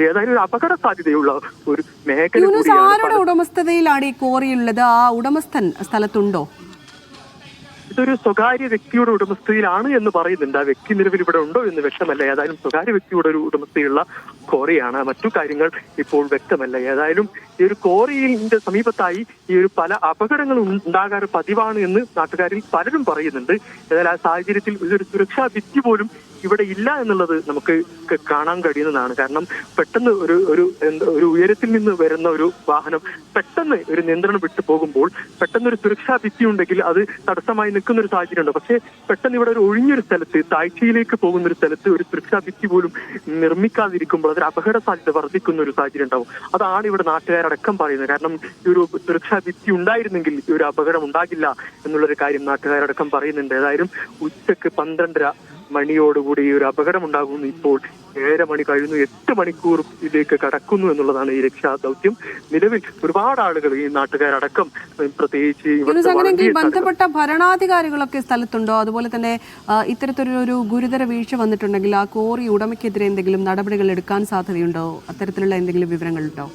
ഏതായാലും ഒരു അപകട സാധ്യതയുള്ള ഒരു മേഖല കൂടിയാണ്. ആരുടെ ഉടമസ്ഥതയിലാണ് ഈ കോറിയുള്ളത്? ആ ഉടമസ്ഥൻ സ്ഥലത്തുണ്ടോ? ഇതൊരു സ്വകാര്യ വ്യക്തിയുടെ ഉടമസ്ഥയിലാണ് എന്ന് പറയുന്നുണ്ട്. ആ വ്യക്തി നിലവിൽ ഇവിടെ ഉണ്ടോ എന്ന് വ്യക്തമല്ല. ഏതായാലും സ്വകാര്യ വ്യക്തിയുടെ ഒരു ഉടമസ്ഥയുള്ള കോറിയാണ്. മറ്റു കാര്യങ്ങൾ ഇപ്പോൾ വ്യക്തമല്ല. ഏതായാലും ഈ ഒരു കോറിയുടെ സമീപത്തായി ഈ ഒരു പല അപകടങ്ങൾ ഉണ്ടാകാറ് പതിവാണ് എന്ന് നാട്ടുകാരിൽ പലരും പറയുന്നുണ്ട്. ഏതായാലും ആ സാഹചര്യത്തിൽ ഇതൊരു സുരക്ഷാ ഭിത്തി പോലും ഇവിടെ ഇല്ല എന്നുള്ളത് നമുക്ക് കാണാൻ കഴിയുന്നതാണ്. കാരണം പെട്ടെന്ന് ഒരു ഉയരത്തിൽ നിന്ന് വരുന്ന ഒരു വാഹനം പെട്ടെന്ന് ഒരു നിയന്ത്രണം വിട്ടു പോകുമ്പോൾ പെട്ടെന്ന് ഒരു സുരക്ഷാ ഭിത്തി ഉണ്ടെങ്കിൽ അത് തടസ്സമായി നിൽക്കുന്ന ഒരു സാഹചര്യം ഉണ്ട്. പക്ഷേ പെട്ടെന്ന് ഇവിടെ ഒരു ഒഴിഞ്ഞൊരു സ്ഥലത്ത് താഴ്ചയിലേക്ക് പോകുന്ന ഒരു സ്ഥലത്ത് ഒരു സുരക്ഷാ ഭിത്തി പോലും നിർമ്മിക്കാതിരിക്കുമ്പോൾ അതൊരു അപകട സാധ്യത വർദ്ധിക്കുന്ന ഒരു സാഹചര്യം ഉണ്ടാവും. അതാണ് ഇവിടെ നാട്ടുകാരടക്കം പറയുന്നത്. കാരണം ഈ ഒരു സുരക്ഷാ ഭിത്തി ഉണ്ടായിരുന്നെങ്കിൽ ഈ ഒരു അപകടം ഉണ്ടാകില്ല എന്നുള്ളൊരു കാര്യം നാട്ടുകാരടക്കം പറയുന്നുണ്ട്. ഏതായാലും ഉച്ചക്ക് 12:30 മണിയോടുകൂടി ഈ ഒരു അപകടം ഉണ്ടാകുന്നു. ഇപ്പോൾ 7 മണി കഴിഞ്ഞു, 8 മണിക്കൂറിലേക്ക് കടക്കുന്നു എന്നുള്ളതാണ് ഈ രക്ഷാ ദൗത്യം. നിലവിൽ ഒരുപാട് ആളുകൾ ഈ നാട്ടുകാരടക്കം പ്രത്യേകിച്ച് ബന്ധപ്പെട്ട ഭരണാധികാരികളൊക്കെ സ്ഥലത്തുണ്ടോ? അതുപോലെ തന്നെ ഇത്തരത്തിലൊരു ഗുരുതര വീഴ്ച വന്നിട്ടുണ്ടെങ്കിൽ ആ കോറി ഉടമയ്ക്കെതിരെ എന്തെങ്കിലും നടപടികൾ എടുക്കാൻ സാധ്യതയുണ്ടോ? അത്തരത്തിലുള്ള എന്തെങ്കിലും വിവരങ്ങളുണ്ടോ?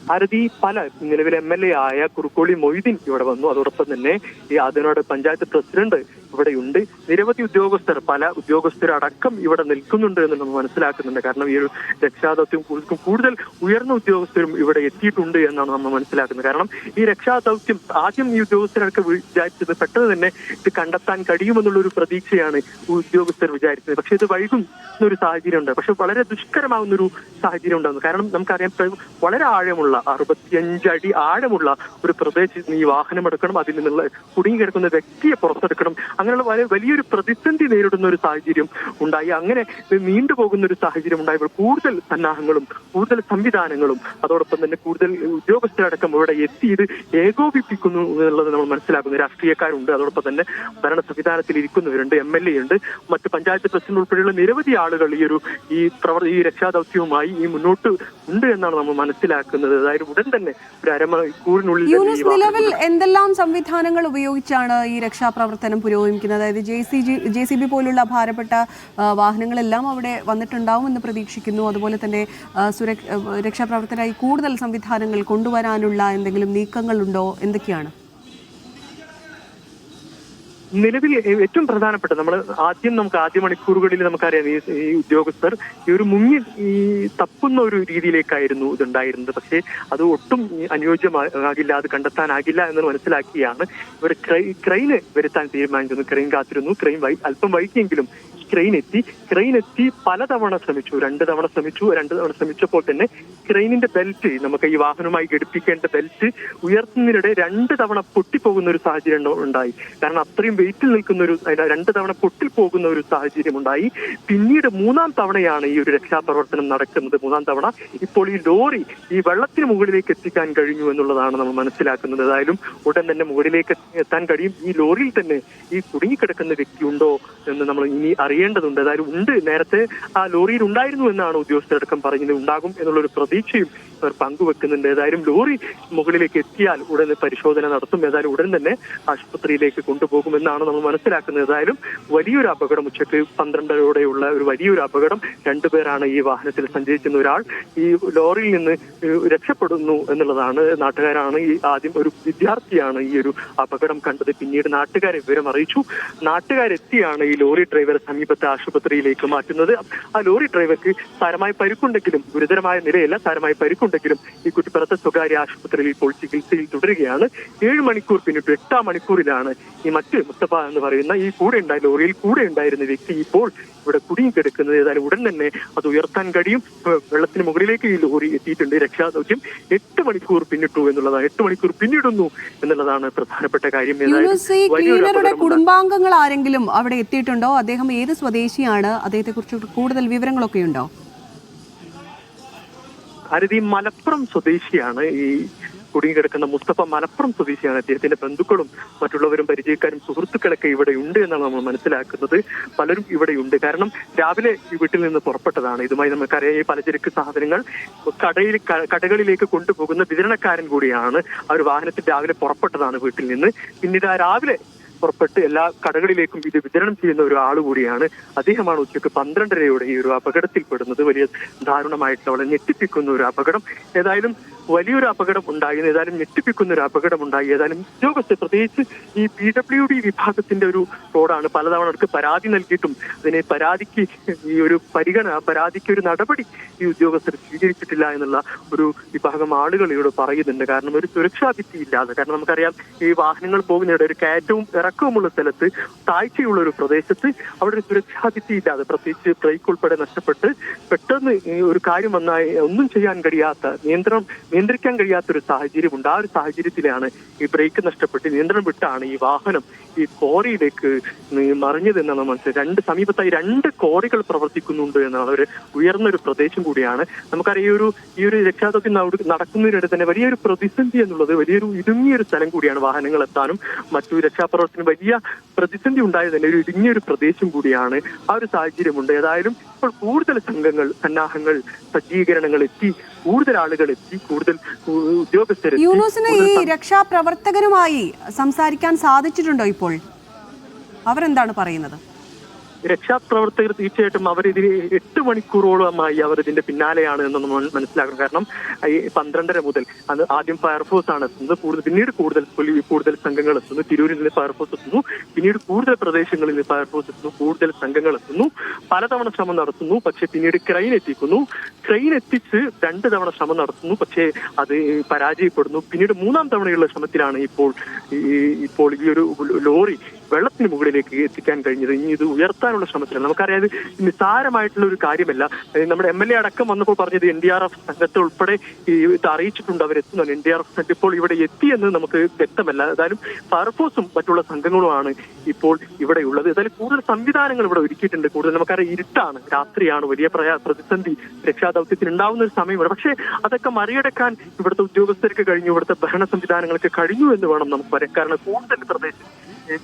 ഭാരതി പല നിലവിലെ MLA ആയ കുറുക്കോളി മൊയ്തീൻ ഇവിടെ വന്നു. അതോടൊപ്പം തന്നെ ഈ ആദിനാട് പഞ്ചായത്ത് പ്രസിഡന്റ് ഇവിടെയുണ്ട്. നിരവധി ഉദ്യോഗസ്ഥർ, പല ഉദ്യോഗസ്ഥരടക്കം ഇവിടെ നിൽക്കുന്നുണ്ട് എന്ന് നമ്മൾ മനസ്സിലാക്കുന്നുണ്ട്. കാരണം ഈ ഒരു രക്ഷാദൗത്യം കൂടുതൽ ഉയർന്ന ഉദ്യോഗസ്ഥരും ഇവിടെ എത്തിയിട്ടുണ്ട് എന്നാണ് നമ്മൾ മനസ്സിലാക്കുന്നത്. കാരണം ഈ രക്ഷാദൗത്യം ആദ്യം ഈ ഉദ്യോഗസ്ഥരൊക്കെ വിചാരിച്ചത് പെട്ടെന്ന് തന്നെ ഇത് കണ്ടെത്താൻ കഴിയുമെന്നുള്ള ഒരു പ്രതീക്ഷയാണ് ഉദ്യോഗസ്ഥർ വിചാരിച്ചത്. പക്ഷെ ഇത് വൈകുന്ന ഒരു സാഹചര്യം ഉണ്ട്. പക്ഷെ വളരെ ദുഷ്കരമാകുന്ന ഒരു സാഹചര്യം ഉണ്ടാകുന്നു. കാരണം നമുക്കറിയാം വളരെ ആഴമുള്ള 65 അടി ആഴമുള്ള ഒരു പ്രദേശത്ത് ഈ വാഹനം എടുക്കണം, അതിൽ നിന്നുള്ള കുടുങ്ങി കിടക്കുന്ന വ്യക്തിയെ പുറത്തെടുക്കണം. അങ്ങനെയുള്ള വലിയൊരു പ്രതിസന്ധി നേരിടുന്ന ഒരു സാഹചര്യം ഉണ്ടായി. അങ്ങനെ നീണ്ടുപോകുന്ന ഒരു സാഹചര്യം ഉണ്ടായപ്പോൾ കൂടുതൽ സന്നാഹങ്ങളും കൂടുതൽ സംവിധാനങ്ങളും അതോടൊപ്പം തന്നെ കൂടുതൽ ഉദ്യോഗസ്ഥരടക്കം ഇവിടെ എത്തി ഇത് ഏകോപിപ്പിക്കുന്നു എന്നുള്ളത് നമ്മൾ മനസ്സിലാക്കുന്നു. രാഷ്ട്രീയക്കാരുണ്ട്, അതോടൊപ്പം തന്നെ ഭരണ സംവിധാനത്തിൽ ഇരിക്കുന്നവരുണ്ട്, MLA ഉണ്ട്, മറ്റ് പഞ്ചായത്ത് പ്രസിഡന്റ് ഉൾപ്പെടെയുള്ള നിരവധി ആളുകൾ ഈ രക്ഷാദൗത്യവുമായി മുന്നോട്ട് ഉണ്ട് എന്നാണ് നമ്മൾ മനസ്സിലാക്കുന്നത്. അതായത് ഉടൻ തന്നെ ഒരു അരമണിക്കൂറിനുള്ളിൽ നിലവിൽ എന്തെല്ലാം സംവിധാനങ്ങൾ ഉപയോഗിച്ചാണ് ഈ രക്ഷാപ്രവർത്തനം പുരോഗമിക്കുന്നത്? അതായത് JCB പോലുള്ള ഭാരപ്പെട്ട വാഹനങ്ങളെല്ലാം അവിടെ വന്നിട്ടുണ്ടാവും എന്ന് പ്രതീക്ഷിക്കുന്നു. അതുപോലെ തന്നെ രക്ഷാപ്രവർത്തനമായി കൂടുതൽ സംവിധാനങ്ങൾ കൊണ്ടുവരാനുള്ള എന്തെങ്കിലും നീക്കങ്ങളുണ്ടോ? എന്തൊക്കെയാണ് നിലവിൽ ഏറ്റവും പ്രധാനപ്പെട്ട നമുക്ക് ആദ്യ മണിക്കൂറുകളിൽ നമുക്കറിയാം ഈ ഉദ്യോഗസ്ഥർ മുങ്ങി തപ്പുന്ന ഒരു രീതിയിലേക്കായിരുന്നു ഇതുണ്ടായിരുന്നത്. പക്ഷേ അത് ഒട്ടും അനുയോജ്യമാകില്ല, അത് കണ്ടെത്താനാകില്ല എന്ന് മനസ്സിലാക്കിയാണ് ഇവർ ക്രെയിന് വരുത്താൻ തീരുമാനിച്ചത്. ക്രെയിൻ കാത്തിരുന്നു. ക്രെയിൻ അല്പം വൈകിയെങ്കിലും ക്രെയിൻ എത്തി പലതവണ ശ്രമിച്ചു. 2 തവണ ശ്രമിച്ചപ്പോൾ തന്നെ ക്രെയിനിന്റെ ബെൽറ്റ്, നമുക്ക് ഈ വാഹനവുമായി ഘടിപ്പിക്കേണ്ട ബെൽറ്റ് ഉയർത്തുന്നതിനിടെ 2 തവണ പൊട്ടിപ്പോകുന്ന ഒരു സാഹചര്യം ഉണ്ടായി. കാരണം അത്രയും വെയിറ്റിൽ നിൽക്കുന്ന 2 തവണ പൊട്ടിപ്പോകുന്ന ഒരു സാഹചര്യം ഉണ്ടായി. പിന്നീട് 3-ാം തവണയാണ് ഈ ഒരു രക്ഷാപ്രവർത്തനം നടക്കുന്നത്. 3-ാം തവണ ഇപ്പോൾ ഈ ലോറി ഈ വെള്ളത്തിന് മുകളിലേക്ക് എത്തിക്കാൻ കഴിഞ്ഞു എന്നുള്ളതാണ് നമ്മൾ മനസ്സിലാക്കുന്നത്. ഏതായാലും ഉടൻ തന്നെ മുകളിലേക്ക് എത്താൻ കഴിയും. ഈ ലോറിയിൽ തന്നെ ഈ കുടുങ്ങിക്കിടക്കുന്ന വ്യക്തി ഉണ്ടോ എന്ന് നമ്മൾ ഇനി അറിയേണ്ടതുണ്ട്. ഏതായാലും ഉണ്ട്, നേരത്തെ ആ ലോറിയിൽ ഉണ്ടായിരുന്നു എന്നാണ് ഉദ്യോഗസ്ഥരടക്കം പറഞ്ഞത്. ഉണ്ടാകും എന്നുള്ളൊരു പ്രതീക്ഷയും അവർ പങ്കുവെക്കുന്നുണ്ട്. ഏതായാലും ലോറി മുകളിലേക്ക് എത്തിയാൽ ഉടൻ പരിശോധന നടത്തും. ഏതായാലും ഉടൻ തന്നെ ആശുപത്രിയിലേക്ക് കൊണ്ടുപോകുമെന്നാണ് നമ്മൾ മനസ്സിലാക്കുന്നത്. ഏതായാലും വലിയൊരു അപകടം, ഉച്ചയ്ക്ക് 12:30 ഒരു വലിയൊരു അപകടം. 2 പേരാണ് ഈ വാഹനത്തിൽ സഞ്ചരിക്കുന്ന. ഒരാൾ ഈ ലോറിയിൽ നിന്ന് രക്ഷപ്പെടുന്നു എന്നുള്ളതാണ്. നാട്ടുകാരാണ് ആദ്യം ഒരു വിദ്യാർത്ഥിയാണ് ഈ ഒരു അപകടം കണ്ടത്. പിന്നീട് നാട്ടുകാരെ വിവരം അറിയിച്ചു. നാട്ടുകാരെത്തിയാണ് ഈ ലോറി ഡ്രൈവറെ സമീപത്തെ ആശുപത്രിയിലേക്ക് മാറ്റുന്നത്. ആ ലോറി ഡ്രൈവർക്ക് സാരമായ പരിക്കുണ്ടെങ്കിലും, ഗുരുതരമായ നിലയല്ല, സാരമായ പരിക്കുണ്ടെങ്കിലും ഈ കുറ്റിപ്പുറത്തെ സ്വകാര്യ ആശുപത്രിയിൽ ഇപ്പോൾ ചികിത്സയിൽ തുടരുകയാണ്. 7 മണിക്കൂർ പിന്നിട്ടു. 8-ാം മണിക്കൂറിലാണ് ഈ മുസ്തഫ എന്ന് പറയുന്ന ഈ ലോറിയിൽ കൂടെ ഉണ്ടായിരുന്ന വ്യക്തി ഇപ്പോൾ ഇവിടെ കുടുങ്ങിക്കിടക്കുന്നത്. ഏതായാലും ഉടൻ തന്നെ അത് ഉയർത്താൻ കഴിയും. വെള്ളത്തിന് മുകളിലേക്ക് ഈ ലോറി എത്തിയിട്ടുണ്ട്. രക്ഷാദൗത്യം 8 മണിക്കൂർ പിന്നിട്ടു എന്നുള്ളതാണ്. 8 മണിക്കൂർ പിന്നിടുന്നു എന്നുള്ളതാണ് പ്രധാനപ്പെട്ട കാര്യം. ക്ലീനറുടെ കുടുംബാംഗങ്ങൾ ആരെങ്കിലും അവിടെ എത്തിയിട്ടുണ്ടോ? അദ്ദേഹം ഏത് സ്വദേശിയാണ്? അദ്ദേഹത്തെ കുറിച്ച് കൂടുതൽ വിവരങ്ങളൊക്കെ ഉണ്ടോ? ഭാരതി മലപ്പുറം സ്വദേശിയാണ്. ഈ കുടുങ്ങിക്കിടക്കുന്ന മുസ്തഫ മലപ്പുറം സ്വദേശിയാണ്. അദ്ദേഹത്തിന്റെ ബന്ധുക്കളും മറ്റുള്ളവരും പരിചയക്കാരും സുഹൃത്തുക്കളൊക്കെ ഇവിടെ ഉണ്ട് എന്നാണ് നമ്മൾ മനസ്സിലാക്കുന്നത്. പലരും ഇവിടെയുണ്ട്. കാരണം രാവിലെ ഈ വീട്ടിൽ നിന്ന് പുറപ്പെട്ടതാണ്. ഇതുമായി നമുക്കറിയാം, ഈ പലചരക്ക് സാധനങ്ങൾ കടകളിലേക്ക് കൊണ്ടുപോകുന്ന വിതരണക്കാരൻ കൂടിയാണ്. ആ ഒരു വാഹനത്തിൽ രാവിലെ പുറപ്പെട്ടതാണ് വീട്ടിൽ നിന്ന്. പിന്നീട് ആ രാവിലെ പുറപ്പെട്ട് എല്ലാ കടകളിലേക്കും ഇത് വിതരണം ചെയ്യുന്ന ഒരു ആൾ കൂടിയാണ്. അദ്ദേഹമാണ് ഉച്ചയ്ക്ക് 12:30 ഈ ഒരു അപകടത്തിൽപ്പെടുന്നത്. വലിയ ദാരുണമായിട്ട് അവളെ ഞെട്ടിപ്പിക്കുന്ന ഒരു അപകടം. ഏതായാലും വലിയൊരു അപകടം ഉണ്ടായി, ഏതായാലും ഞെട്ടിപ്പിക്കുന്ന ഒരു അപകടം ഉണ്ടായി. ഏതായാലും ഉദ്യോഗസ്ഥർ, പ്രത്യേകിച്ച് ഈ PWD വിഭാഗത്തിന്റെ ഒരു റോഡാണ്, പലതവണ അവർക്ക് പരാതി നൽകിയിട്ടും അതിനെ പരാതിക്ക് ഈ ഒരു പരാതിക്ക് ഒരു നടപടി ഈ ഉദ്യോഗസ്ഥർ സ്വീകരിച്ചിട്ടില്ല എന്നുള്ള ഒരു വിഭാഗം ആളുകൾ ഇവിടെ പറയുന്നുണ്ട്. കാരണം ഒരു സുരക്ഷാ ഭിത്തി ഇല്ലാതെ, കാരണം നമുക്കറിയാം ഈ വാഹനങ്ങൾ പോകുന്നതിടെ ഒരു കയറ്റവും ഇറക്കവുമുള്ള സ്ഥലത്ത്, താഴ്ചയുള്ള ഒരു പ്രദേശത്ത് അവിടെ ഒരു സുരക്ഷാ ഭിത്തി ഇല്ലാതെ, പ്രത്യേകിച്ച് ബ്രേക്ക് ഉൾപ്പെടെ നഷ്ടപ്പെട്ട് പെട്ടെന്ന് ഒരു കാര്യം വന്നാൽ ഒന്നും ചെയ്യാൻ കഴിയാത്ത, നിയന്ത്രിക്കാൻ കഴിയാത്ത ഒരു സാഹചര്യമുണ്ട്. ആ ഒരു സാഹചര്യത്തിലാണ് ഈ ബ്രേക്ക് നഷ്ടപ്പെട്ട് നിയന്ത്രണം വിട്ടാണ് ഈ വാഹനം ഈ കോറിയിലേക്ക് മറിഞ്ഞതെന്നാണ് മനസ്സിലായത്. സമീപത്തായി 2 കോറികൾ പ്രവർത്തിക്കുന്നുണ്ട് എന്നാണ്. ഒരു ഉയർന്നൊരു പ്രദേശം കൂടിയാണ്. നമുക്കറിയാം ഈ ഒരു രക്ഷാദൗത്യം നടക്കുന്നതിനിടെ തന്നെ വലിയൊരു പ്രതിസന്ധി എന്നുള്ളത് വലിയൊരു ഇടുങ്ങിയൊരു സ്ഥലം കൂടിയാണ്. വാഹനങ്ങൾ എത്താനും മറ്റു രക്ഷാപ്രവർത്തനം വലിയ പ്രതിസന്ധി ഉണ്ടായത് തന്നെ ഒരു ഇടുങ്ങിയൊരു പ്രദേശം കൂടിയാണ്. ആ ഒരു സാഹചര്യമുണ്ട്. ഏതായാലും ഇപ്പോൾ കൂടുതൽ സംഘങ്ങൾ, സന്നാഹങ്ങൾ, സജ്ജീകരണങ്ങൾ എത്തി, കൂടുതൽ ആളുകൾ എത്തി, കൂടുതൽ ഉദ്യോഗസ്ഥർ. യൂനുസിന് ഈ രക്ഷാപ്രവർത്തകരുമായി സംസാരിക്കാൻ സാധിച്ചിട്ടുണ്ടോ? ഇപ്പോൾ അവരെന്താണ് പറയുന്നത്? രക്ഷാപ്രവർത്തകർ തീർച്ചയായിട്ടും അവരിതിന് 8 മണിക്കൂറോളമായി അവർ ഇതിന്റെ പിന്നാലെയാണ് എന്ന് നമ്മൾ മനസ്സിലാക്കണം. കാരണം ഈ 12:30 മുതൽ ആദ്യം ഫയർഫോഴ്സ് ആണ് എത്തുന്നത്, പിന്നീട് കൂടുതൽ സംഘങ്ങൾ എത്തുന്നു. തിരൂരിൽ നിന്ന് ഫയർഫോഴ്സ് എത്തുന്നു, പിന്നീട് കൂടുതൽ പ്രദേശങ്ങളിൽ നിന്ന് ഫയർഫോഴ്സ് എത്തുന്നു, കൂടുതൽ സംഘങ്ങൾ എത്തുന്നു. പലതവണ ശ്രമം നടത്തുന്നു, പക്ഷെ പിന്നീട് ക്രെയിൻ എത്തിക്കുന്നു. ക്രെയിൻ എത്തിച്ച് 2 തവണ ശ്രമം നടത്തുന്നു, പക്ഷേ അത് പരാജയപ്പെടുന്നു. പിന്നീട് 3-ാം തവണയുള്ള ശ്രമത്തിലാണ് ഇപ്പോൾ ഈ ഒരു ലോറി വെള്ളത്തിന് മുകളിലേക്ക് എത്തിക്കാൻ കഴിഞ്ഞത്. ഇനി ഇത് ഉയർത്താനുള്ള ശ്രമത്തിലാണ്. നമുക്കറിയാം നിസ്സാരമായിട്ടുള്ള ഒരു കാര്യമല്ല. നമ്മുടെ MLA അടക്കം വന്നപ്പോൾ പറഞ്ഞത് NDRF സംഘത്തെ ഉൾപ്പെടെ ഇത് അറിയിച്ചിട്ടുണ്ട്, അവരെത്തുന്നുണ്ട്. NDRF സംഘം ഇപ്പോൾ ഇവിടെ എത്തിയെന്ന് നമുക്ക് വ്യക്തമല്ല. ഏതായാലും ഫയർഫോഴ്സും മറ്റുള്ള സംഘങ്ങളുമാണ് ഇപ്പോൾ ഇവിടെ ഉള്ളത്. ഏതായാലും കൂടുതൽ സംവിധാനങ്ങൾ ഇവിടെ ഒരുക്കിയിട്ടുണ്ട്. കൂടുതൽ നമുക്കറിയാം ഇരുട്ടാണ്, രാത്രിയാണ്, വലിയ പ്രതിസന്ധി രക്ഷാദൗത്യത്തിന് ഉണ്ടാവുന്ന ഒരു സമയമാണ്. പക്ഷേ അതൊക്കെ മറികടക്കാൻ ഇവിടുത്തെ ഉദ്യോഗസ്ഥർക്ക് കഴിഞ്ഞു, ഇവിടുത്തെ ഭരണ സംവിധാനങ്ങൾക്ക് കഴിഞ്ഞു എന്ന് വേണം നമുക്ക് പറയാൻ. കാരണം കൂടുതൽ പ്രദേശം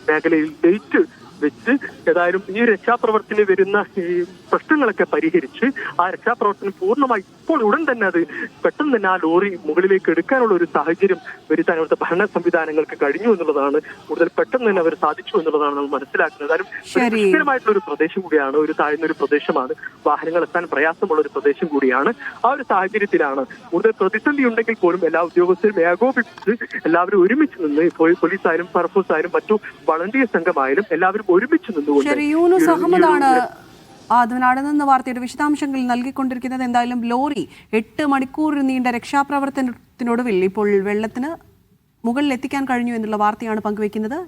മേഖലയിൽ ഡേറ്റ് വെച്ച് ഏതായാലും ഈ രക്ഷാപ്രവർത്തനം വരുന്ന ഈ പ്രശ്നങ്ങളൊക്കെ പരിഹരിച്ച് ആ രക്ഷാപ്രവർത്തനം പൂർണ്ണമായി ഇപ്പോൾ ഉടൻ തന്നെ അത് പെട്ടെന്ന് തന്നെ ആ ലോറി മുകളിലേക്ക് എടുക്കാനുള്ള ഒരു സാഹചര്യം വരുത്താൻ അവിടുത്തെ ഭരണ സംവിധാനങ്ങൾക്ക് കഴിഞ്ഞു എന്നുള്ളതാണ്. കൂടുതൽ പെട്ടെന്ന് തന്നെ അവർ സാധിച്ചു എന്നുള്ളതാണ് നമ്മൾ മനസ്സിലാക്കുന്നത്. ഏതായാലും ദുഷ്കരമായിട്ടുള്ള ഒരു പ്രദേശം കൂടിയാണ്, ഒരു താഴ്ന്ന ഒരു പ്രദേശമാണ്, വാഹനങ്ങൾ എത്താൻ പ്രയാസമുള്ള ഒരു പ്രദേശം കൂടിയാണ്. ആ ഒരു സാഹചര്യത്തിലാണ് കൂടുതൽ പ്രതിസന്ധി ഉണ്ടെങ്കിൽ പോലും എല്ലാ ഉദ്യോഗസ്ഥരും ഏകോപിപ്പിച്ച് എല്ലാവരും ഒരുമിച്ച് നിന്ന്, പോലീസായാലും ഫയർഫോഴ്സ് ആയാലും മറ്റു വളണ്ടിയർ സംഘമായാലും എല്ലാവരും ഒരുമിച്ച് നിന്നുകൊണ്ട്. യൂനുസ് അഹമ്മദാണ് ആദ്യനാട് നിന്ന് വാർത്തയുടെ വിശദാംശങ്ങൾ നൽകിക്കൊണ്ടിരിക്കുന്നത്. എന്തായാലും ലോറി 8 മണിക്കൂർ നീണ്ട രക്ഷാപ്രവർത്തനത്തിനൊടുവിൽ ഇപ്പോൾ വെള്ളത്തിന് മുകളിൽ എത്തിക്കാൻ കഴിഞ്ഞു എന്നുള്ള വാർത്തയാണ് പങ്കുവയ്ക്കുന്നത്.